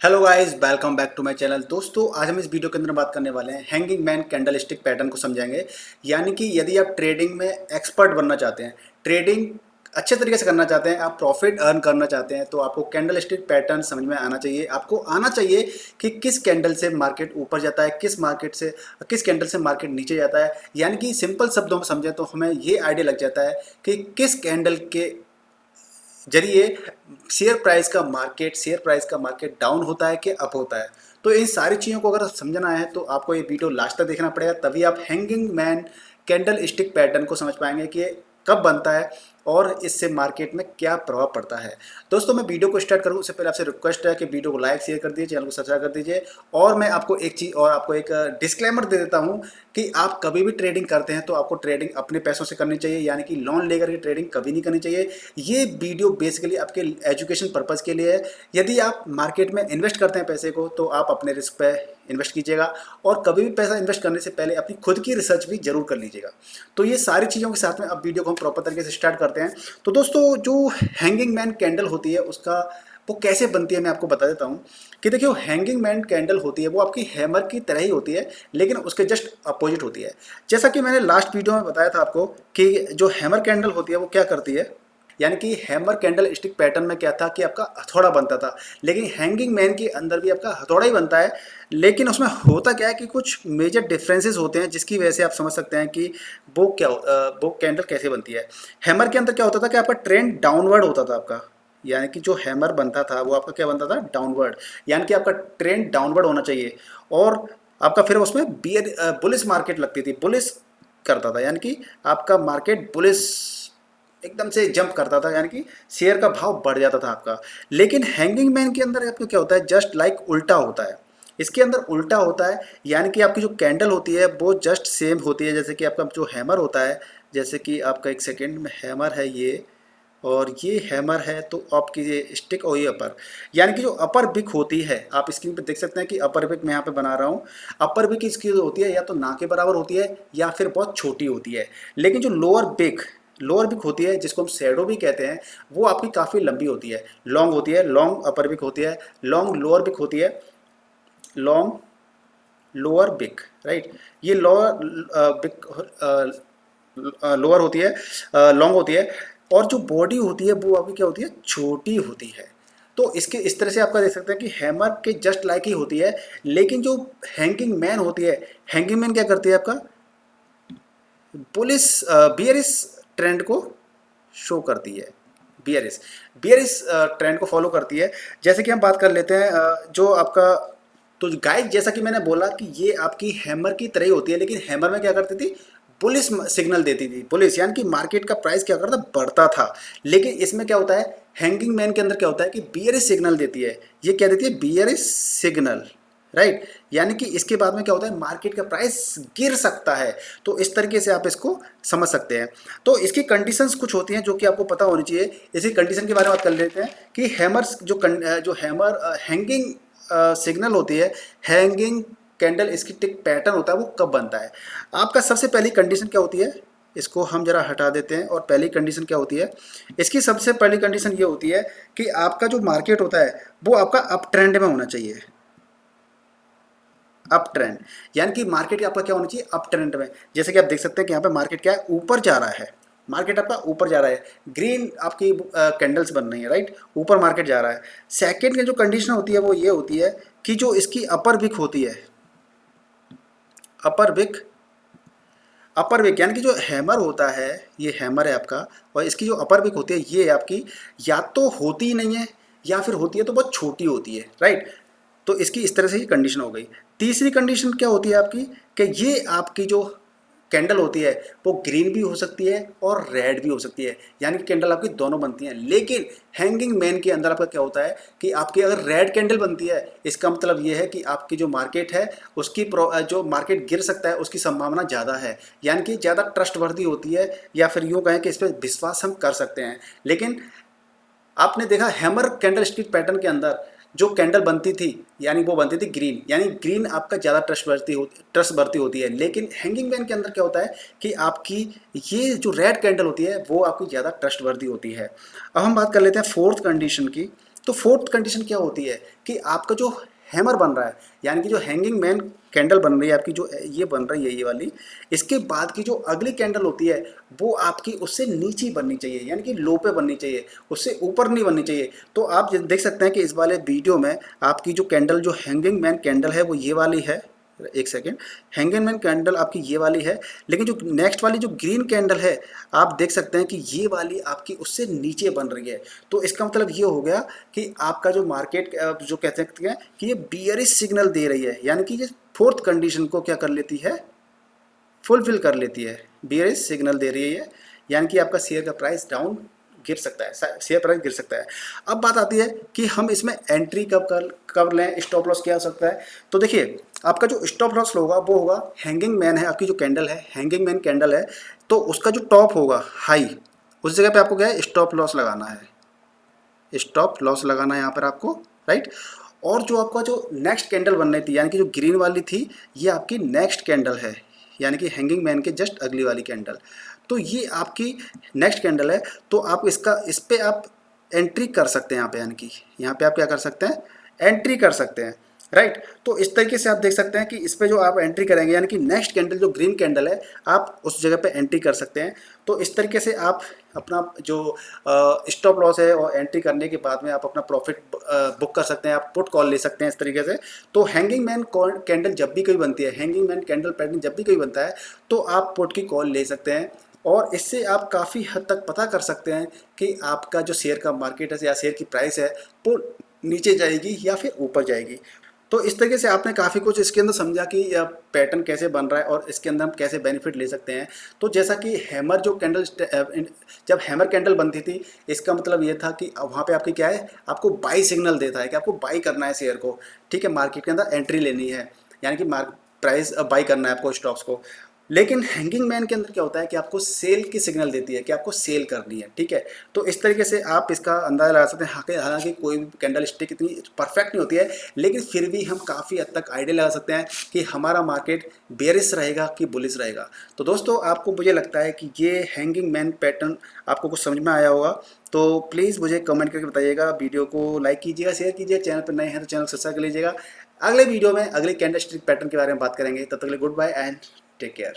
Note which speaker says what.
Speaker 1: Hello guys, welcome back to my channel. दोस्तों, आज हम इस वीडियो के अंदर बात करने वाले हैं hanging man candle stick pattern को समझाएंगे। यानी कि यदि आप ट्रेडिंग में एक्सपर्ट बनना चाहते हैं, ट्रेडिंग अच्छे तरीके से करना चाहते हैं, आप प्रॉफिट अर्न करना चाहते हैं, तो आपको कैंडल स्टिक पैटर्न समझ में आना चाहिए। आपको आना चाहिए कि किस कैंडल से मार्केट ऊपर जाता है, किस कैंडल से मार्केट नीचे जाता है। यानी कि सिंपल शब्दों में समझें तो हमें ये आइडिया लग जाता है कि किस कैंडल के जरिए शेयर प्राइस का मार्केट डाउन होता है कि अप होता है। तो इन सारी चीज़ों को अगर समझना है तो आपको ये वीडियो लास्ट तक देखना पड़ेगा, तभी आप hanging man candle stick pattern को समझ पाएंगे कि ये कब बनता है और इससे मार्केट में क्या प्रभाव पड़ता है। दोस्तों, मैं वीडियो को स्टार्ट करूँ उससे पहले आपसे रिक्वेस्ट है कि वीडियो को लाइक शेयर कर दीजिए, चैनल को सब्सक्राइब कर दीजिए। और मैं आपको एक डिस्क्लेमर दे देता हूँ कि आप कभी भी ट्रेडिंग करते हैं तो आपको ट्रेडिंग अपने पैसों से करनी चाहिए, यानी कि लोन लेकर के ट्रेडिंग कभी नहीं करनी चाहिए। ये वीडियो बेसिकली आपके एजुकेशन पर्पज़ के लिए है। यदि आप मार्केट में इन्वेस्ट करते हैं पैसे को तो आप अपने रिस्क पे इन्वेस्ट कीजिएगा, और कभी भी पैसा इन्वेस्ट करने से पहले अपनी खुद की रिसर्च भी जरूर कर लीजिएगा। तो ये सारी चीज़ों के साथ में अब वीडियो को हम प्रॉपर तरीके से स्टार्ट करते हैं। तो दोस्तों, जो हैंगिंग मैन कैंडल होती है उसका वो कैसे बनती है मैं आपको बता देता हूँ। कि देखिए, हैंगिंग मैन कैंडल होती है वो आपकी हैमर की तरह ही होती है, लेकिन उसके जस्ट अपोजिट होती है। जैसा कि मैंने लास्ट वीडियो में बताया था आपको कि जो हैमर कैंडल होती है वो क्या करती है। यानी कि हैमर कैंडल स्टिक पैटर्न में क्या था कि आपका हथौड़ा बनता था, लेकिन हैंगिंग मैन के अंदर भी आपका हथौड़ा ही बनता है। लेकिन उसमें होता क्या है कि कुछ मेजर डिफरेंसेस होते हैं, जिसकी वजह से आप समझ सकते हैं कि वो कैंडल कैसे बनती है। हैमर के अंदर क्या होता था कि आपका ट्रेंड डाउनवर्ड होता था आपका। यानी कि जो हैमर बनता था वो आपका क्या बनता था, डाउनवर्ड। यानी कि आपका ट्रेंड डाउनवर्ड होना चाहिए, और आपका फिर उसमें बुलिस मार्केट लगती थी, बुलिस करता था। यानी कि आपका मार्केट बुलिस एकदम से जंप करता था, यानी कि शेयर का भाव बढ़ जाता था आपका। लेकिन हैंगिंग मैन के अंदर आपको क्या होता है, जस्ट लाइक उल्टा होता है। इसके अंदर उल्टा होता है, यानी कि आपकी जो कैंडल होती है वो जस्ट सेम होती है जैसे कि आपका जो हैमर होता है। जैसे कि आपका एक सेकेंड में हैमर है ये, और ये हैमर है, तो आपकी ये स्टिक और ये अपर, यानी कि जो अपर बिक होती है, आप स्क्रीन पे देख सकते हैं कि अपर बिक मैं यहाँ पे बना रहा हूँ। अपर बिक इसकी जो होती है या तो ना के बराबर होती है या फिर बहुत छोटी होती है। लेकिन जो लोअर बिक होती है, जिसको हम शैडो भी कहते हैं, वो आपकी काफ़ी लंबी होती है, लॉन्ग होती है। लॉन्ग अपर बिक होती है, लॉन्ग लोअर बिक होती है, लॉन्ग लोअर बिक, राइट। ये लोअर बिक लोअर होती है, लॉन्ग होती है। और जो बॉडी होती है वो आपकी क्या होती है, छोटी होती है। तो इसके इस तरह से आपका देख सकते हैं कि हैमर के जस्ट लाइक ही होती है। लेकिन जो हैंगिंग मैन होती है, हैंगिंग मैन क्या करती है, आपका बुलिस बियरिश ट्रेंड को शो करती है। बियरिश बियरिश ट्रेंड को फॉलो करती है। जैसे कि हम बात कर लेते हैं जो आपका, तो गाइस जैसा कि मैंने बोला कि ये आपकी हैमर की तरह ही होती है, लेकिन हैमर में क्या करती थी, बुलिस सिग्नल देती थी। बुलिस यानी कि मार्केट का प्राइस क्या करता, बढ़ता था। लेकिन इसमें क्या होता है, हैंगिंग मैन के अंदर क्या होता है कि बियरिश सिग्नल देती है। ये क्या देती है, बियरिश सिग्नल, राइट। यानी कि इसके बाद में क्या होता है, मार्केट का प्राइस गिर सकता है। तो इस तरीके से आप इसको समझ सकते हैं। तो इसकी कंडीशंस कुछ होती हैं जो कि आपको पता होनी चाहिए। इसी कंडीशन के बारे में बात कर लेते हैं कि हैमर्स जो हैमर हैंगिंग सिग्नल होती है, हैंगिंग कैंडल इसकी टिक पैटर्न होता है, वो कब बनता है। आपका सबसे पहली कंडीशन क्या होती है, इसको हम जरा हटा देते हैं। और पहली कंडीशन क्या होती है, इसकी सबसे पहली कंडीशन ये होती है कि आपका जो मार्केट होता है वो आपका अप ट्रेंड में होना चाहिए। अप ट्रेंड यानी कि मार्केट आपका क्या होना चाहिए, अप ट्रेंड में। जैसे कि आप देख सकते हैं कि यहाँ पे मार्केट क्या है, ऊपर जा रहा है। मार्केट आपका ऊपर जा रहा है, ग्रीन आपकी कैंडल्स बन रही है, राइट, ऊपर मार्केट जा रहा है। सेकंड की जो कंडीशन होती है वो ये होती है कि जो इसकी अपर विक होती है, अपर विक, अपर विक यानी कि जो हैमर होता है, ये हैमर है आपका, और इसकी जो अपर विक होती है ये आपकी या तो होती ही नहीं है, या फिर होती है तो बहुत छोटी होती है, राइट। तो इसकी इस तरह से ही कंडीशन हो गई। तीसरी कंडीशन क्या होती है आपकी, कि ये आपकी जो कैंडल होती है वो ग्रीन भी हो सकती है और रेड भी हो सकती है, यानी कि कैंडल आपकी दोनों बनती हैं। लेकिन हैंगिंग मैन के अंदर आपका क्या होता है कि आपकी अगर रेड कैंडल बनती है, इसका मतलब ये है कि आपकी जो मार्केट है उसकी जो मार्केट गिर सकता है उसकी संभावना ज़्यादा है, यानी कि ज़्यादा ट्रस्टवर्दी होती है, या फिर यूँ कहें कि इस पर विश्वास हम कर सकते हैं। लेकिन आपने देखा हैमर कैंडल स्टिक पैटर्न के अंदर जो कैंडल बनती थी, यानी वो बनती थी ग्रीन, यानी ग्रीन आपका ज़्यादा ट्रस्ट होती है। लेकिन हैंगिंग मैन के अंदर क्या होता है कि आपकी ये जो रेड कैंडल होती है वो आपकी ज़्यादा ट्रस्टवर्दी होती है। अब हम बात कर लेते हैं फोर्थ कंडीशन की। तो फोर्थ कंडीशन क्या होती है कि आपका जो हैमर बन रहा है, यानी कि जो हैंगिंग मैन कैंडल बन रही है आपकी, जो ये बन रही है ये वाली, इसके बाद की जो अगली कैंडल होती है वो आपकी उससे नीचे बननी चाहिए, यानी कि लो पे बननी चाहिए, उससे ऊपर नहीं बननी चाहिए। तो आप देख सकते हैं कि इस वाले वीडियो में आपकी जो कैंडल, जो हैंगिंग मैन कैंडल है वो ये वाली है। एक सेकेंड, हैंगिंग मैन कैंडल आपकी ये वाली है, लेकिन जो नेक्स्ट वाली जो ग्रीन कैंडल है आप देख सकते हैं कि ये वाली आपकी उससे नीचे बन रही है। तो इसका मतलब ये हो गया कि आपका जो मार्केट जो कह सकते हैं कि ये बियरिश सिग्नल दे रही है, यानी कि ये फोर्थ कंडीशन को क्या कर लेती है, फुलफिल कर लेती है, बियरिश सिग्नल दे रही है, यानी कि आपका शेयर का प्राइस डाउन गिर सकता है, शेयर प्राइस गिर सकता है। अब बात आती है कि हम इसमें एंट्री कब लें, स्टॉप लॉस क्या हो सकता है। तो देखिए आपका जो स्टॉप लॉस होगा वो होगा, हैंगिंग मैन है आपकी जो कैंडल है, हैंगिंग मैन कैंडल है, तो उसका जो टॉप होगा हाई, उस जगह पे आपको क्या है, स्टॉप लॉस लगाना है, स्टॉप लॉस लगाना है यहाँ पर आपको, राइट। और जो आपका जो नेक्स्ट कैंडल बन रही थी, यानी कि जो ग्रीन वाली थी, ये आपकी नेक्स्ट कैंडल है, यानी कि हैंगिंग मैन के जस्ट अगली वाली कैंडल। तो ये आपकी नेक्स्ट कैंडल है, तो आप इस पे आप एंट्री कर सकते हैं यहाँ पे, यानी कि यहाँ पे आप क्या कर सकते हैं, एंट्री कर सकते हैं, राइट। तो इस तरीके से आप देख सकते हैं कि इस पे जो आप एंट्री करेंगे, यानी कि नेक्स्ट कैंडल जो ग्रीन कैंडल है, आप उस जगह पे एंट्री कर सकते हैं। तो इस तरीके से आप अपना जो स्टॉप लॉस है और एंट्री करने के बाद में आप अपना प्रॉफिट बुक कर सकते हैं, आप पुट कॉल ले सकते हैं इस तरीके से। तो हैंगिंग मैन कैंडल जब भी कोई बनती है, हैंगिंग मैन कैंडल पैटर्न जब भी कोई बनता है, तो आप पुट की कॉल ले सकते हैं, और इससे आप काफ़ी हद तक पता कर सकते हैं कि आपका जो शेयर का मार्केट है या शेयर की प्राइस है वो नीचे जाएगी या फिर ऊपर जाएगी। तो इस तरीके से आपने काफ़ी कुछ इसके अंदर समझा कि यह पैटर्न कैसे बन रहा है और इसके अंदर हम कैसे बेनिफिट ले सकते हैं। तो जैसा कि हैमर जो कैंडल, जब हैमर कैंडल बनती थी, इसका मतलब ये था कि वहाँ पे आपकी क्या है, आपको बाई सिग्नल देता है कि आपको बाई करना है शेयर को, ठीक है, मार्केट के अंदर एंट्री लेनी है, यानी कि प्राइस बाई करना है आपको स्टॉक्स को। लेकिन हैंगिंग मैन के अंदर क्या होता है कि आपको सेल की सिग्नल देती है कि आपको सेल करनी है, ठीक है। तो इस तरीके से आप इसका अंदाजा लगा सकते हैं। हालांकि कोई भी कैंडल स्टिक इतनी परफेक्ट नहीं होती है, लेकिन फिर भी हम काफ़ी हद तक आइडिया लगा सकते हैं कि हमारा मार्केट बेरिश रहेगा कि बुलिश रहेगा। तो दोस्तों आपको, मुझे लगता है कि ये हैंगिंग मैन पैटर्न आपको कुछ समझ में आया होगा। तो प्लीज़ मुझे कमेंट करके बताइएगा, वीडियो को लाइक कीजिएगा, शेयर कीजिए, चैनल पर नए हैं तो चैनल सब्सक्राइब कर लीजिएगा। अगले वीडियो में अगले कैंडल स्टिक पैटर्न के बारे में बात करेंगे, तब तक के लिए good bye and take care.